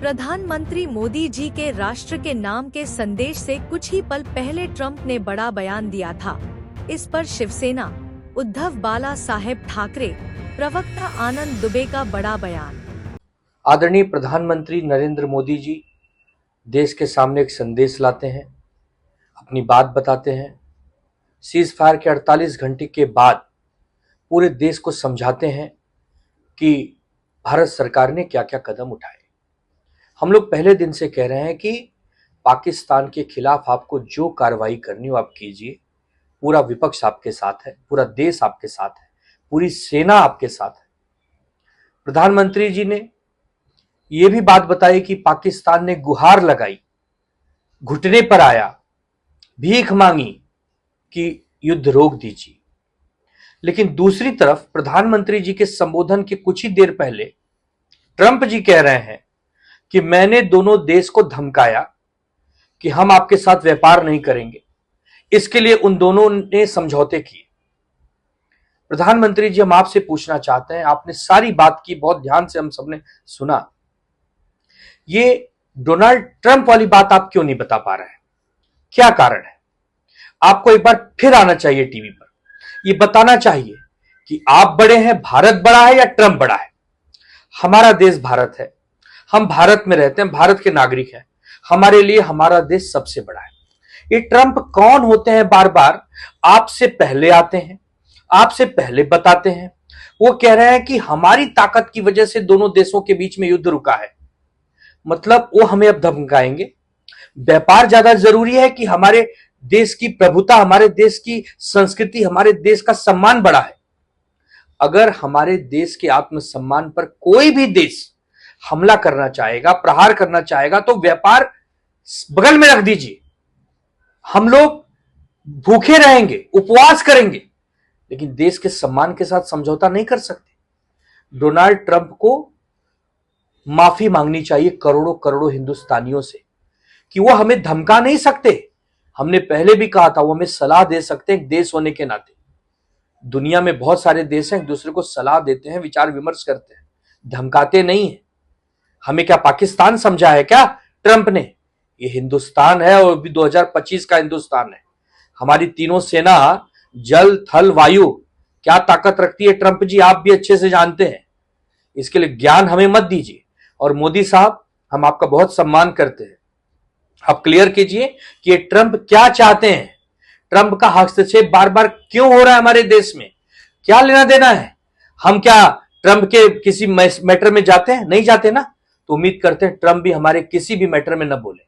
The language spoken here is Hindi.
प्रधानमंत्री मोदी जी के राष्ट्र के नाम के संदेश से कुछ ही पल पहले ट्रंप ने बड़ा बयान दिया था। इस पर शिवसेना, उद्धव बाला साहेब ठाकरे, प्रवक्ता आनंद दुबे का बड़ा बयान। आदरणीय प्रधानमंत्री नरेंद्र मोदी जी देश के सामने एक संदेश लाते हैं, अपनी बात बताते हैं। सीज फायर के 48 घंटे के बाद पूरे देश को समझाते हैं कि भारत सरकार ने क्या क्या कदम उठाए। हम लोग पहले दिन से कह रहे हैं कि पाकिस्तान के खिलाफ आपको जो कार्रवाई करनी हो आप कीजिए। पूरा विपक्ष आपके साथ है, पूरा देश आपके साथ है, पूरी सेना आपके साथ है। प्रधानमंत्री जी ने यह भी बात बताई कि पाकिस्तान ने गुहार लगाई, घुटने पर आया, भीख मांगी कि युद्ध रोक दीजिए। लेकिन दूसरी तरफ प्रधानमंत्री जी के संबोधन के कुछ ही देर पहले ट्रंप जी कह रहे हैं कि मैंने दोनों देश को धमकाया कि हम आपके साथ व्यापार नहीं करेंगे। इसके लिए उन दोनों ने समझौते किए। प्रधानमंत्री जी, हम आपसे पूछना चाहते हैं, आपने सारी बात की, बहुत ध्यान से हम सबने सुना, ये डोनाल्ड ट्रंप वाली बात आप क्यों नहीं बता पा रहे हैं? क्या कारण है? आपको एक बार फिर आना चाहिए टीवी पर, ये बताना चाहिए कि आप बड़े हैं, भारत बड़ा है या ट्रंप बड़ा है। हमारा देश भारत है, हम भारत में रहते हैं, भारत के नागरिक हैं। हमारे लिए हमारा देश सबसे बड़ा है। ये ट्रंप कौन होते हैं? बार बार आपसे पहले आते हैं, आपसे पहले बताते हैं। वो कह रहे हैं कि हमारी ताकत की वजह से दोनों देशों के बीच में युद्ध रुका है। मतलब वो हमें अब धमकाएंगे। व्यापार ज्यादा जरूरी है कि हमारे देश की प्रभुता, हमारे देश की संस्कृति, हमारे देश का सम्मान बड़ा है। अगर हमारे देश के आत्मसम्मान पर कोई भी देश हमला करना चाहेगा, प्रहार करना चाहेगा, तो व्यापार बगल में रख दीजिए। हम लोग भूखे रहेंगे, उपवास करेंगे, लेकिन देश के सम्मान के साथ समझौता नहीं कर सकते। डोनाल्ड ट्रंप को माफी मांगनी चाहिए करोड़ों करोड़ों हिंदुस्तानियों से कि वो हमें धमका नहीं सकते। हमने पहले भी कहा था, वो हमें सलाह दे सकते हैं देश होने के नाते। दुनिया में बहुत सारे देश हैं, एक दूसरे को सलाह देते हैं, विचार विमर्श करते हैं, धमकाते नहीं है। हमें क्या पाकिस्तान समझा है क्या ट्रंप ने? ये हिंदुस्तान है और भी 2025 का हिंदुस्तान है। हमारी तीनों सेना, जल, थल, वायु, क्या ताकत रखती है ट्रंप जी, आप भी अच्छे से जानते हैं। इसके लिए ज्ञान हमें मत दीजिए। और मोदी साहब, हम आपका बहुत सम्मान करते हैं। आप क्लियर कीजिए कि ये ट्रंप क्या चाहते हैं। ट्रंप का हस्तक्षेप बार बार क्यों हो रहा है हमारे देश में? क्या लेना देना है? हम क्या ट्रंप के किसी मैटर में जाते हैं? नहीं जाते ना। तो उम्मीद करते हैं ट्रंप भी हमारे किसी भी मैटर में न बोले।